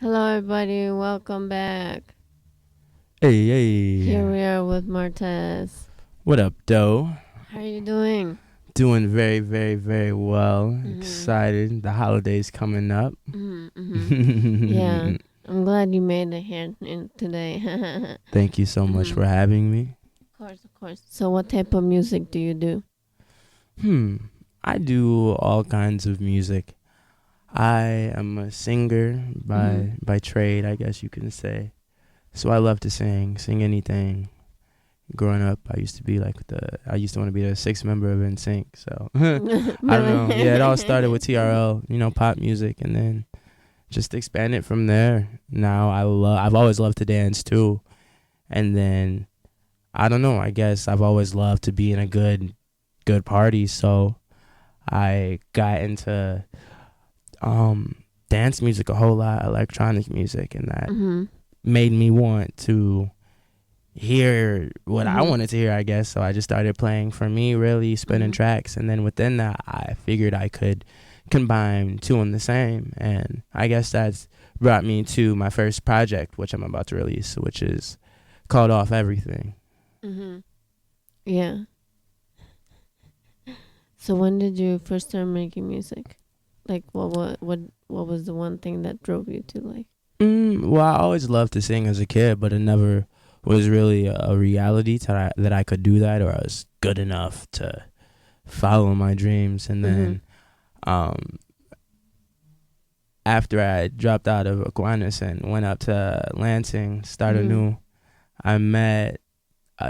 Hello, everybody. Welcome back. Hey, Here hey. we are with Martez. What up, Doe? How are you doing? Doing very, very, very well. Mm-hmm. Excited. The holidays coming up. Mm-hmm. Yeah, I'm glad you made it here today. Thank you so much Mm-hmm. for having me. Of course, of course. So, what type of music do you do? Hmm. I do all kinds of music. I am a singer Mm-hmm. by trade, I guess you can say. So I love to sing anything. Growing up, I used to want to be the sixth member of NSYNC. So I don't know. Yeah, it all started with Really? TRL, pop music, and then just expand it from there. Now I've always loved to dance too. And then I don't know, I guess I've always loved to be in a good party, so I got into um dance music a whole lot, electronic music, and that Mm-hmm. made me want to hear what I Mm-hmm. wanted to hear, I guess. So I just started playing for me, really spinning Mm-hmm. tracks, and then within that I figured I could combine two in the same, and I guess that's brought me to my first project, which I'm about to release, which is called Off Everything. Mm-hmm. Yeah. So, when did you first start making music? Like, what was the one thing that drove you to like? Well, I always loved to sing as a kid, but it never was really a reality that I could do that, or I was good enough to follow my dreams. And Mm-hmm. then um, after I dropped out of Aquinas and went up to Lansing, started Mm-hmm. new, I met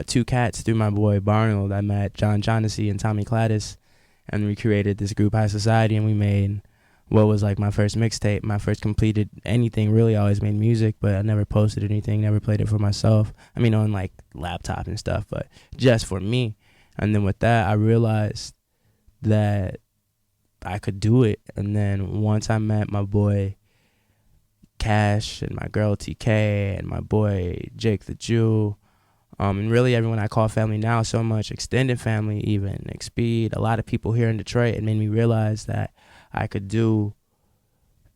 two cats through my boy Barnold. I met John Shaughnessy and Tommy Cladis, and we created this group, High Society, and we made what was like my first mixtape, my first completed anything. Really, I always made music, but I never posted anything, never played it for myself. I mean, on like laptop and stuff, but just for me. And then with that, I realized that I could do it. And then once I met my boy Cash and my girl TK and my boy Jake the Jew, and really everyone I call family now, so much extended family, even Speed, a lot of people here in Detroit, it made me realize that I could do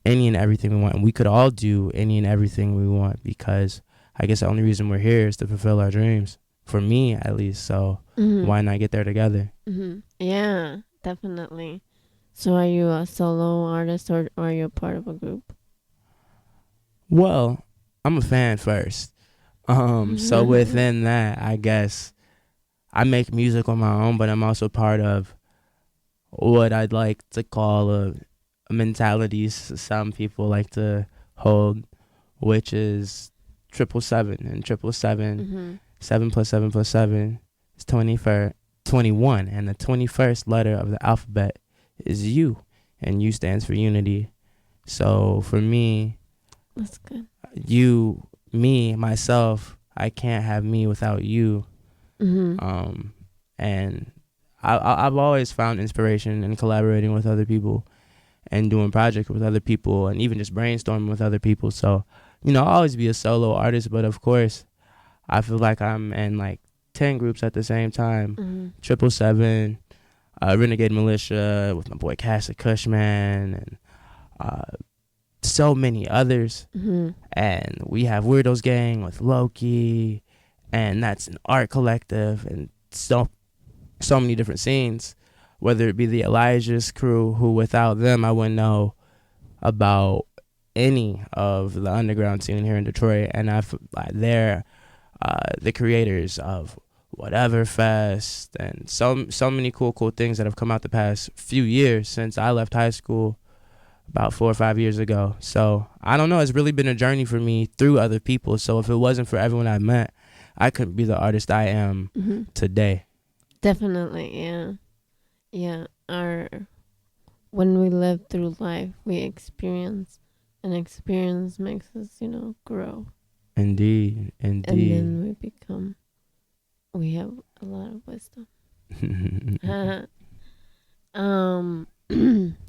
any and everything we want, and we could all do any and everything we want, because I guess the only reason we're here is to fulfill our dreams, for me at least. So Mm-hmm. why not get there together? Mm-hmm. Yeah, definitely. So are you a solo artist or are you a part of a group? Well, I'm a fan first. So Mm-hmm. within that, I guess I make music on my own, but I'm also part of what I'd like to call a mentality some people like to hold, which is triple seven, and triple seven, Mm-hmm. 7 plus 7 plus 7 is 21, and the 21st letter of the alphabet is U, and U stands for unity. So for me, That's good. you, me, myself, I can't have me without you. Mm-hmm. Um, and I've always found inspiration in collaborating with other people and doing projects with other people, and even just brainstorming with other people. So, I'll always be a solo artist, but of course, I feel like I'm in like 10 groups at the same time. Mm-hmm. Triple Seven, Renegade Militia with my boy Cassie Cushman, and uh, so many others. Mm-hmm. And we have Weirdos Gang with Loki, and that's an art collective, and so many different scenes, whether it be the Elijah's crew, who without them I wouldn't know about any of the underground scene here in Detroit. And they're the creators of Whatever Fest, and so many cool things that have come out the past few years since I left high school about 4 or 5 years ago. So I don't know, it's really been a journey for me through other people. So if it wasn't for everyone I met, I couldn't be the artist I am Mm-hmm. today. Definitely, yeah. Yeah. Our when we live through life we experience, and experience makes us, grow. Indeed, And indeed. then we have a lot of wisdom. um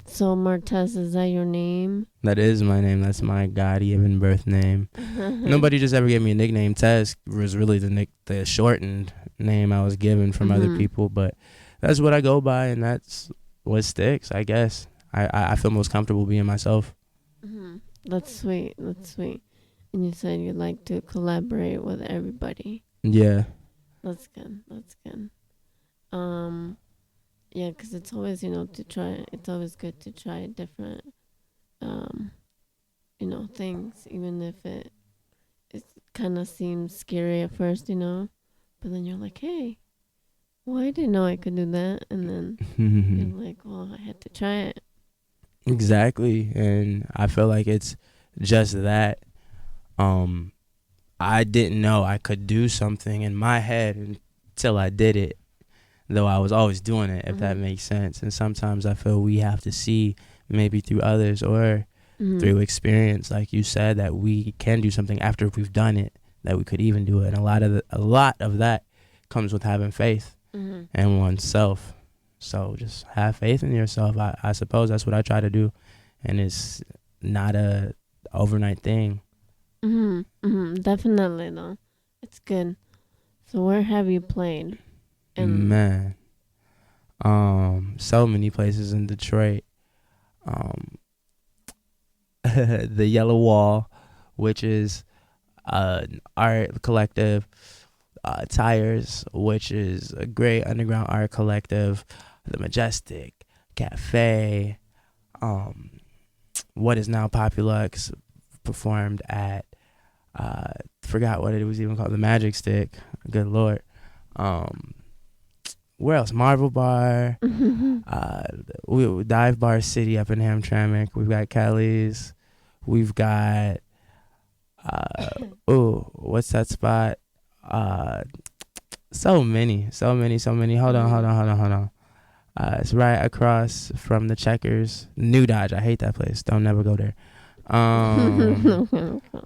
so Martez, is that your name? That is my name. That's my God-given birth name. Nobody just ever gave me a nickname. Tez was really the shortened name I was given from other Mm-hmm. people, but that's what I go by, and that's what sticks, I guess. I feel most comfortable being myself. Mm-hmm. That's sweet. That's sweet. And you said you'd like to collaborate with everybody. Yeah. That's good. That's good. Um, yeah, because it's always, to try. It's always good to try different, um, things, even if it kind of seems scary at first, but then you're like, hey, well, I didn't know I could do that, and then you're like, well, I had to try it. Exactly. And I feel like it's just that. Um, I didn't know I could do something in my head until I did it, though I was always doing it, if that Mm-hmm. makes sense. And sometimes I feel we have to see, maybe through others or Mm-hmm. through experience, like you said, that we can do something after we've done it, that we could even do it. And a lot of that comes with having faith Mm-hmm. in oneself. So just have faith in yourself. I suppose that's what I try to do, and it's not a overnight thing. Mm-hmm. Mm-hmm. Definitely, though. It's good. So where have you played? And Man, so many places in Detroit. Um, the Yellow Wall, which is an art collective. Tires, which is a great underground art collective. The Majestic Cafe. Um, what is now Populux performed at. Forgot what it was even called. The Magic Stick. Good lord. Um, where else? Marble Bar. Uh, Dive Bar City up in Hamtramck. We've got Kelly's. We've got what's that spot? Uh, so many. Hold on, hold mm-hmm. on, hold on, hold on. It's right across from the Checkers. New Dodge. I hate that place. Don't never go there.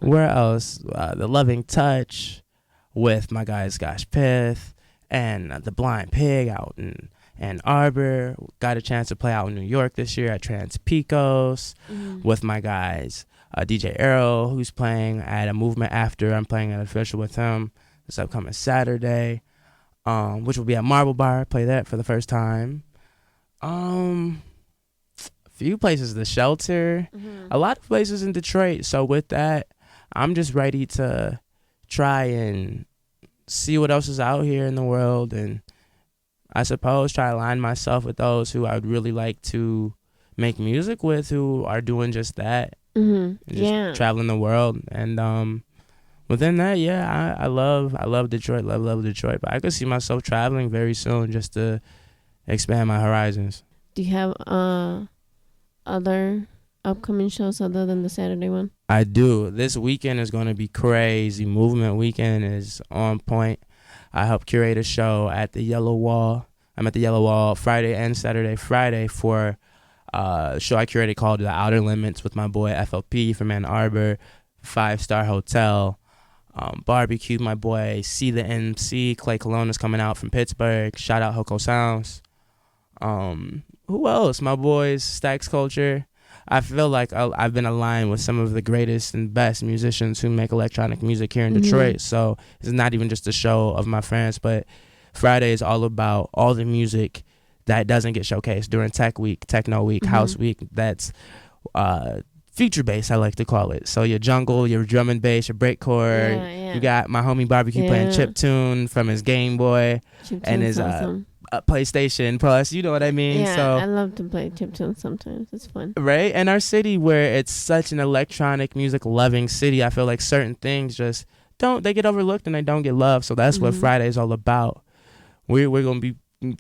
Where else? The Loving Touch with my guys Gosh Pith and the Blind Pig out in Ann Arbor. Got a chance to play out in New York this year at Trans Picos Mm-hmm. with my guys DJ Arrow, who's playing at a Movement After. I'm playing at Official with him this upcoming Saturday, which will be at Marble Bar. Play that for the first time. Few places, the Shelter, Mm-hmm. a lot of places in Detroit. So with that, I'm just ready to try and see what else is out here in the world, and I suppose try to align myself with those who I would really like to make music with, who are doing just that, Mm-hmm. and just Yeah. traveling the world. And within that, yeah, I love Detroit, love Detroit. But I could see myself traveling very soon just to expand my horizons. Do you have other upcoming shows other than the Saturday one? I do. This weekend is going to be crazy. Movement weekend is on point. I help curate a show at the Yellow Wall. I'm at the Yellow Wall Friday and Saturday. Friday for a show I curated called The Outer Limits with my boy FLP from Ann Arbor, 5-star hotel. Barbecue, my boy C the MC, Clay Colon is coming out from Pittsburgh. Shout out Hoko Sounds. Who else? My boys Stacks Culture. I feel like I've been aligned with some of the greatest and best musicians who make electronic music here in Mm-hmm. Detroit. So it's not even just a show of my friends, but Friday is all about all the music that doesn't get showcased during Tech Week, Techno Week, Mm-hmm. House Week. That's feature bass, I like to call it. So your jungle, your drum and bass, your breakcore. Yeah, yeah. You got my homie Barbecue playing Yeah. chiptune from his Game Boy and Chiptune's his awesome. PlayStation Plus. You know what I mean? Yeah, So I love to play chiptune sometimes. It's fun. right in our city where it's such an electronic music loving city, I feel like certain things just they get overlooked and they don't get loved. So that's what Mhm. Friday is all about. We're gonna be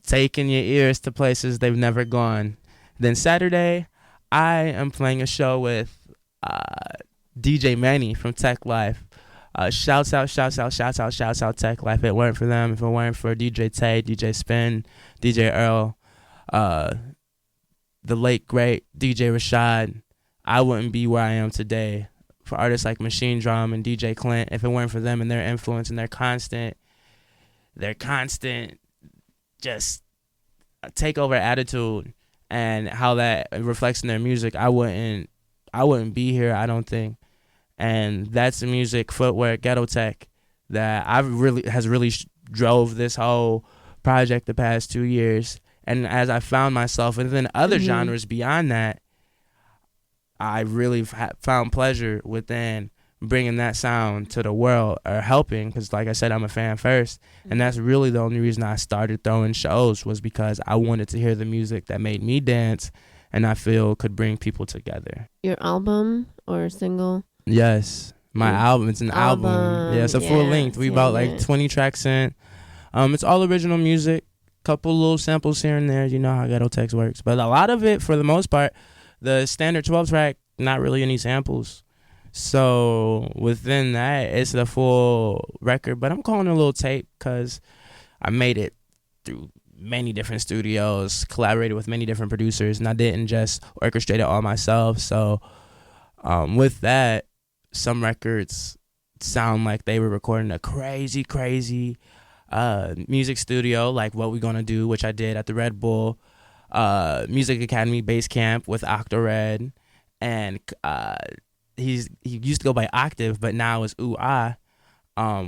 taking your ears to places they've never gone. Then Saturday, I am playing a show with DJ Manny from Tech Life. Shouts out Tech Life. If it weren't for them, if it weren't for DJ Tay, DJ Spin, DJ Earl, the late great DJ Rashad, I wouldn't be where I am today. For artists like Machine Drum and DJ Clint, if it weren't for them and their influence and their constant just takeover attitude and how that reflects in their music, I wouldn't be here, I don't think. And that's the music, footwork, ghetto tech that has really drove this whole project the past 2 years. And as I found myself within other Mhm. genres beyond that, I really found pleasure within bringing that sound to the world, or helping, because like I said, I'm a fan first, and that's really the only reason I started throwing shows, was because I wanted to hear the music that made me dance and I feel could bring people together. Your album or single? Yes, my album. It's an album. Yeah, it's a full length. We about like 20 tracks in. It's all original music, couple little samples here and there. You know how Ghetto Tex works, but a lot of it, for the most part, the standard 12 track, not really any samples. So within that, it's the full record, but I'm calling it a little tape because I made it through many different studios, collaborated with many different producers, and I didn't just orchestrate it all myself. So with that, some records sound like they were recording a crazy music studio, like What We Gonna Do, which I did at the Red Bull Music Academy Base Camp with Octared, and he used to go by Octave, but now it's Ooh Ah.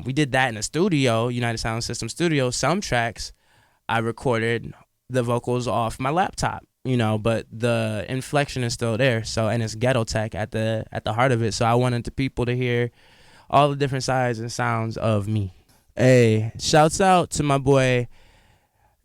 We did that in a studio, United Sound System studio. Some tracks I recorded the vocals off my laptop, you know, but the inflection is still there. So, and it's ghetto tech at the heart of it. So I wanted the people to hear all the different sides and sounds of me. Hey, shouts out to my boy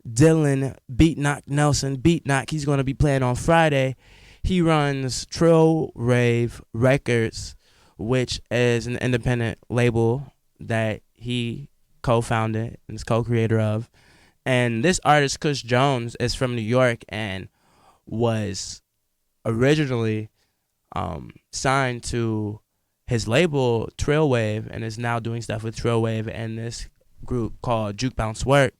Dylan Beat Knock Nelson. Beat Knock, he's going to be playing on Friday. He runs Trill Rave Records, which is an independent label that he co-founded and is co-creator of. And this artist, Kush Jones, is from New York and was originally signed to his label, Trill Wave, and is now doing stuff with Trill Wave and this group called Juke Bounce Work,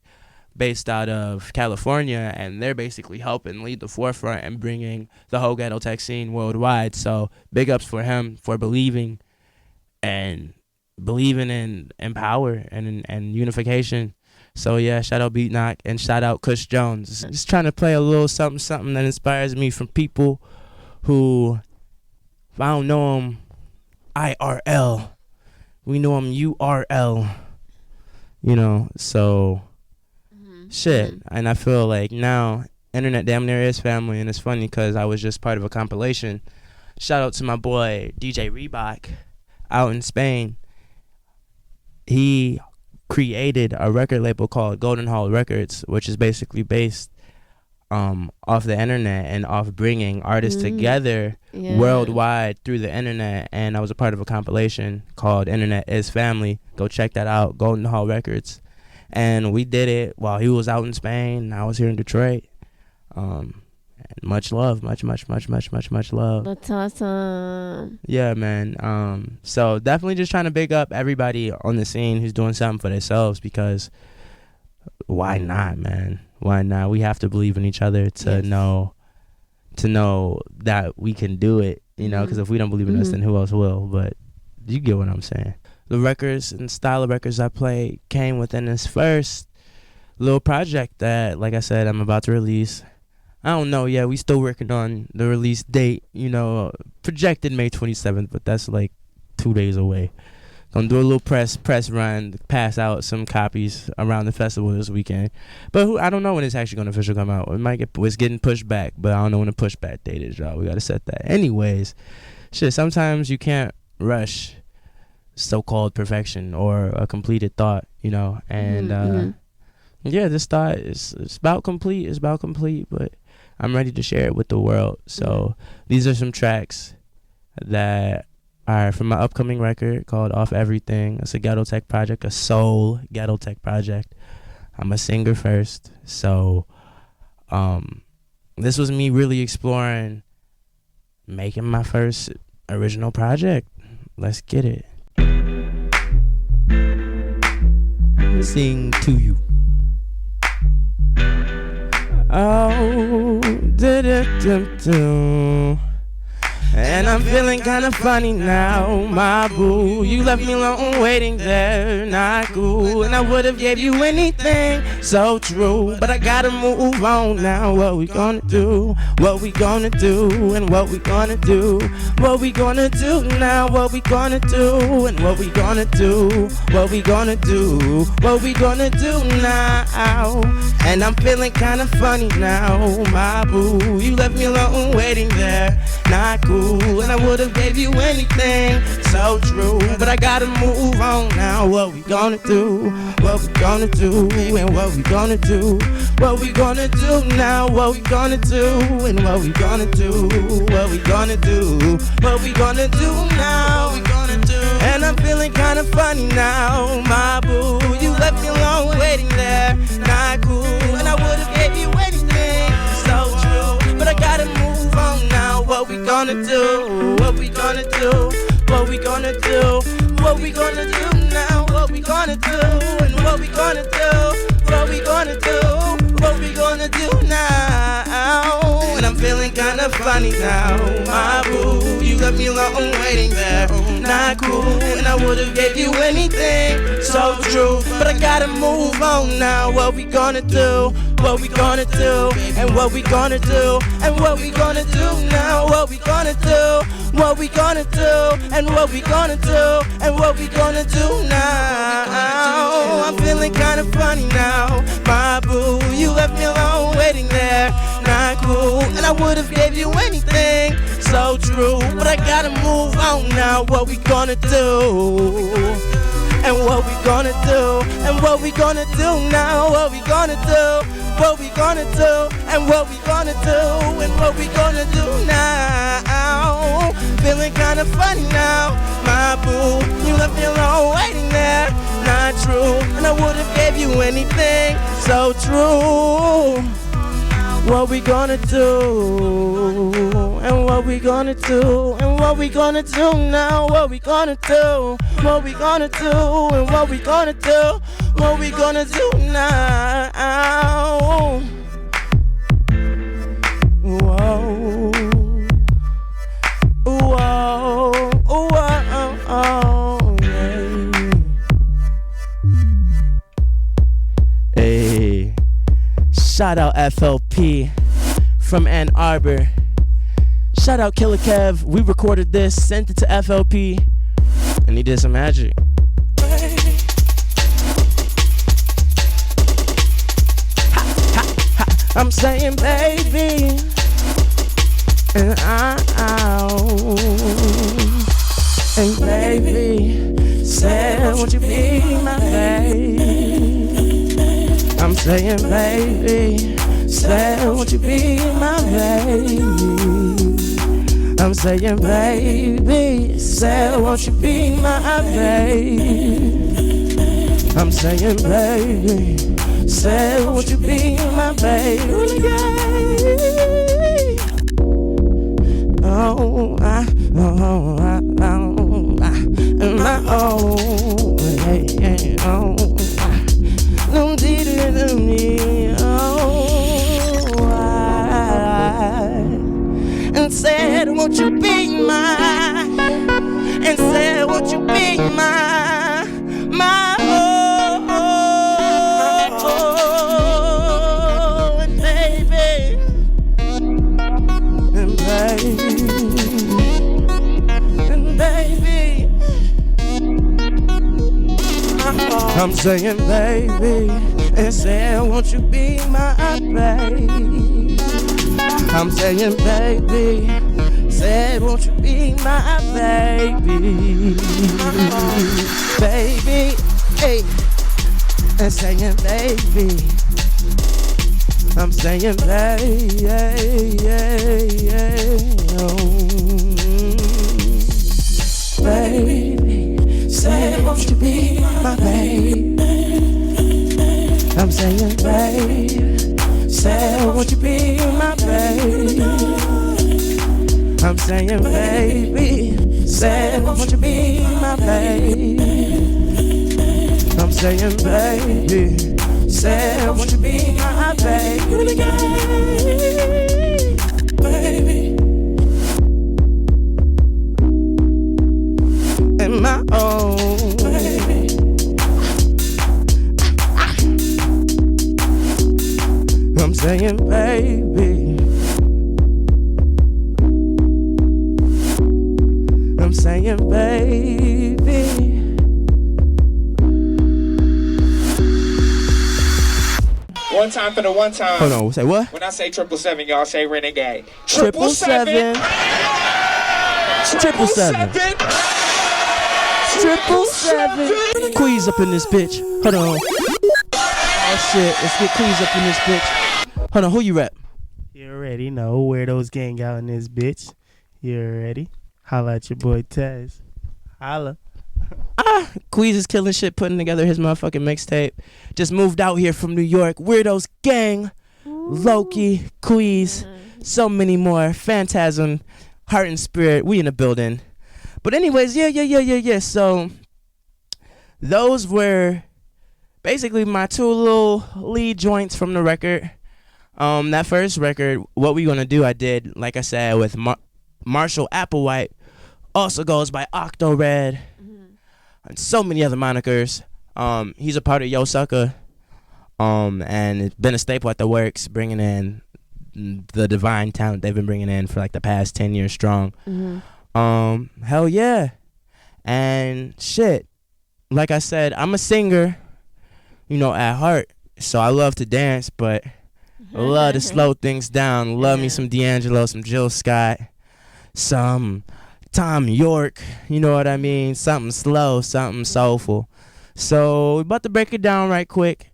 based out of California, and they're basically helping lead the forefront and bringing the whole ghetto tech scene worldwide. So big ups for him for believing in power and unification. So yeah, shout out Beat Knock and shout out Kush Jones. Just trying to play a little something that inspires me from people who, if I don't know them IRL, we know them URL, you know, so shit. And I feel like now internet damn near is family, and it's funny because I was just part of a compilation. Shout out to my boy DJ Reebok out in Spain. He created a record label called Golden Hall Records, which is basically based off the internet and off bringing artists together worldwide through the internet. And I was a part of a compilation called Internet is Family. Go check that out, Golden Hall Records. And we did it while he was out in Spain and I was here in Detroit. And much love, much love. That's awesome. Yeah, man. So definitely just trying to big up everybody on the scene who's doing something for themselves, because why not, man? Why not? We have to believe in each other to know that we can do it, you know, because if we don't believe in us, then who else will? But you get what I'm saying. The records and style of records I play came within this first little project that, like I said, I'm about to release. I don't know yet. We still working on the release date, you know, projected May 27th, but that's like 2 days away. Gonna do a little press run, pass out some copies around the festival this weekend. But I don't know when it's actually gonna officially come out. It's getting pushed back, but I don't know when the pushback date is, y'all. We gotta set that. Anyways, shit, sometimes you can't rush so-called perfection or a completed thought, you know. And yeah, this thought is about complete. It's about complete, but I'm ready to share it with the world. So these are some tracks that are from my upcoming record called Off Everything. It's a ghetto tech project, a soul ghetto tech project. I'm a singer first, so this was me really exploring making my first original project. Let's get it. Sing to you. Oh, do. And I'm feeling kinda funny now, my boo. You left me alone waiting there, not cool. And I would've gave you anything, so true. But I gotta move on now. What we gonna do? What we gonna do? And what we gonna do? What we gonna do now? What we gonna do? And what we gonna do? What we gonna do? What we gonna do now? And I'm feeling kinda funny now, my boo. You left me alone waiting there, not cool. and I would've gave you anything. So true, but I gotta move on now. What we gonna do? What we gonna do? And what we gonna do? What we gonna do now? What we gonna do? And what we gonna do? What we gonna do? What we gonna do now? What we gonna do? And I'm feeling kinda funny now, my boo. You left me alone waiting there, not cool. And I would've gave you anything, so true. But I gotta move on now. What we gonna do? What we gonna do? What we gonna do? What we gonna do now? What we gonna do? And what we gonna do? What we gonna do? What we gonna do now? And I'm feeling kinda funny now, my boo. You left me alone waiting there, not cool. And I would've gave you anything, so true. But I gotta move on now. What we gonna do? What we gonna do? And what we gonna do? And what we gonna do now? What we gonna do? What we gonna do? And what we gonna do? And what we gonna do now? I'm feeling kinda funny now, my boo. You left me alone waiting there, not cool. And I would've gave you anything, so true. But I gotta move on now. What we gonna do? And what we gonna do? And what we gonna do now? What we gonna do? What we gonna do? And what we gonna do? And what we gonna do now? Feeling kinda funny now, my boo. You left me alone waiting there, not true. And I would've gave you anything, so true. What we gonna do? And what we gonna do? And what we gonna do now? What we gonna do? What we gonna do? And what we gonna do? What we gonna do now? Whoa. Whoa. Whoa. Yeah. Hey. Shout out FLP from Ann Arbor. Shout out Killer Kev. We recorded this, sent it to FLP, and he did some magic. Ha, ha, ha. I'm saying baby, and and baby, say won't you be my baby? I'm saying baby, say won't you be my baby? I'm saying baby, say won't you be my baby? I'm saying baby, say won't you be my baby? Oh, my oh, hey, oh. And said, won't you be mine? And said, won't you be my oh, and baby, and baby, I'm saying baby, and said, won't you be my baby? I'm saying baby, said, won't you be my baby? Baby, hey, and saying baby, I'm saying baby, baby, say won't you be my baby? I'm saying baby, say won't you be my baby? I'm saying baby, say won't you be my baby? I'm saying baby, say won't you be my baby? Baby, and my own baby. I'm saying baby, I'm saying baby. One time for the one time. Hold on, say what? When I say 777, y'all say renegade. 777. Triple seven. Triple seven. Queez up in this bitch. Hold on. Oh shit, let's get Queez up in this bitch. Hold on, who you rap? You already know where those gang out in this bitch. You already? Holla at your boy Tez. Holla. Queez is killing shit, putting together his motherfucking mixtape. Just moved out here from New York. Weirdos Gang. Loki, Queez, so many more. Phantasm, Heart and Spirit. We in the building. But anyways, yeah. So those were basically my two little lead joints from the record. That first record, What We Gonna Do, I did, like I said, with Marshall Applewhite. Also goes by Octo Red. And so many other monikers. He's a part of Yo Sucker. And it's been a staple at the works, bringing in the divine talent they've been bringing in for like the past 10 years strong. Hell yeah. And shit, like I said, I'm a singer, at heart. So I love to dance, but I love to slow things down. Love me some D'Angelo, some Jill Scott, some Tom York, you know what I mean? Something slow, something soulful. So we're about to break it down right quick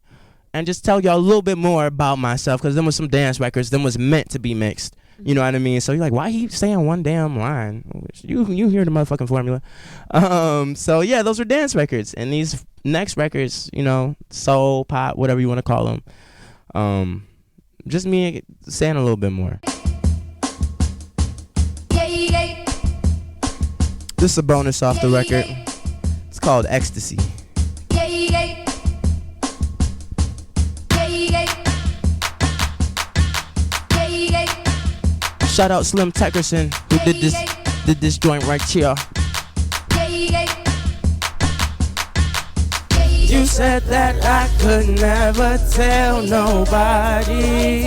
and just tell y'all a little bit more about myself, because them was some dance records. Them was meant to be mixed. You know what I mean? So you're like, why he saying one damn line? You hear the motherfucking formula. So yeah, those are dance records. And these next records, soul, pop, whatever you want to call them. Just me saying a little bit more. This is a bonus off the record. It's called Ecstasy. Shout out Slim Teckerson, who did this joint right here. You said that I could never tell nobody.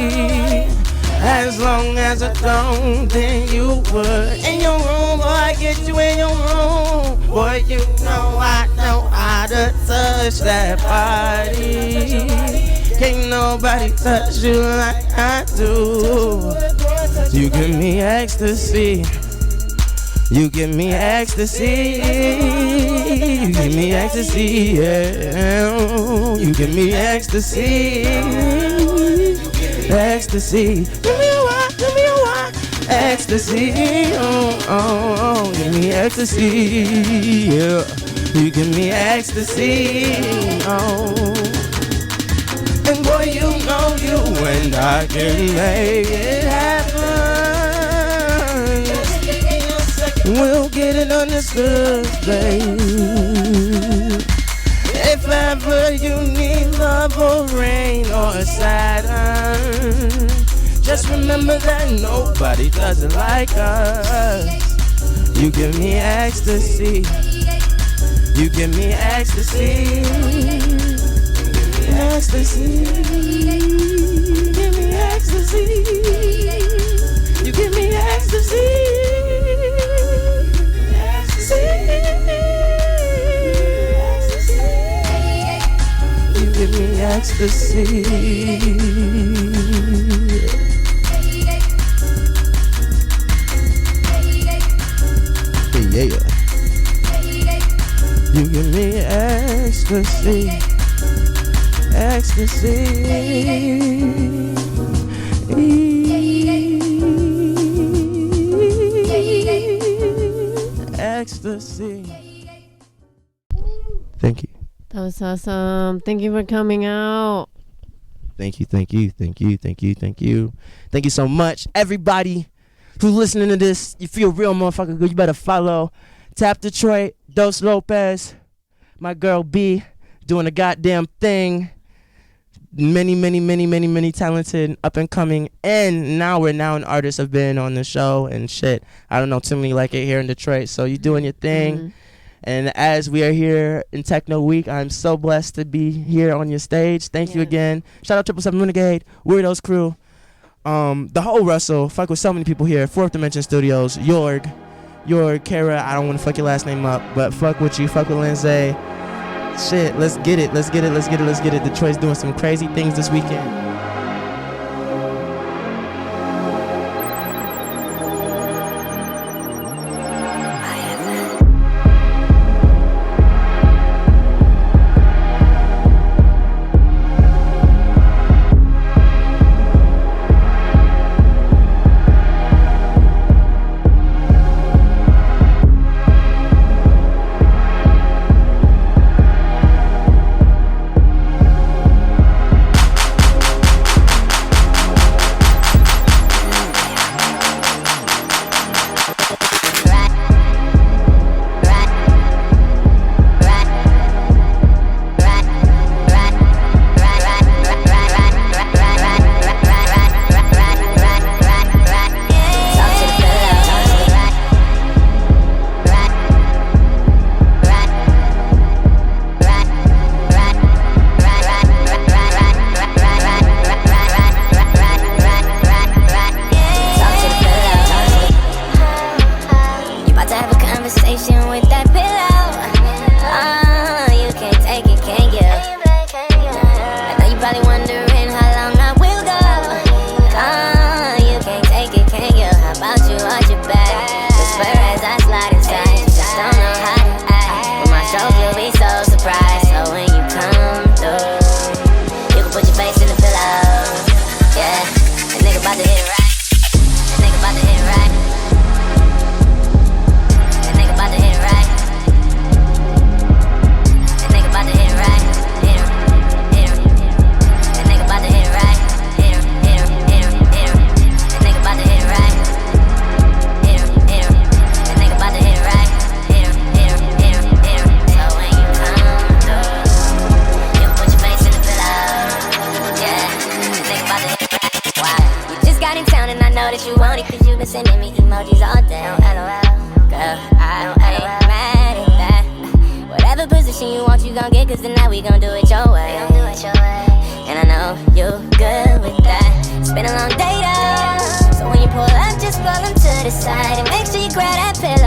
As long as I don't, then you would. In your room, boy, I get you in your room. Boy, you know I know how to touch that body. Can't nobody touch you like I do. You give me ecstasy. You give me ecstasy. You give me ecstasy, yeah. You give me ecstasy. Ecstasy. Give me a walk, give me a walk. Ecstasy, oh. Give me ecstasy, yeah. You give me ecstasy, oh. And boy, you know you and I can make it happen. We'll get it understood, babe. If ever you need love or rain or Saturn, just remember that nobody does it like us. You give me ecstasy. You give me ecstasy. Ecstasy. Give me ecstasy. You give me ecstasy. Give me ecstasy. Yeah. You give me ecstasy. Ecstasy. Ecstasy. Thank you. That was awesome. Thank you for coming out. Thank you. Thank you so much, everybody who's listening to this. You feel real motherfucking good, you better follow Tap Detroit, DosLopez, my girl B, doing a goddamn thing. Many talented, up and coming, and now renowned artists have been on the show and shit. I don't know too many like it here in Detroit, so you doing your thing. Mm-hmm. And as we are here in Techno Week, I'm so blessed to be here on your stage. Thank you again. Shout out 777 Renegade, Weirdos Crew, the whole Russell. Fuck with so many people here. Fourth Dimension Studios, Jorg, Kara. I don't want to fuck your last name up, but fuck with you. Fuck with Lindsay. Shit, let's get it. Detroit's doing some crazy things this weekend. Make sure you grab that pillow.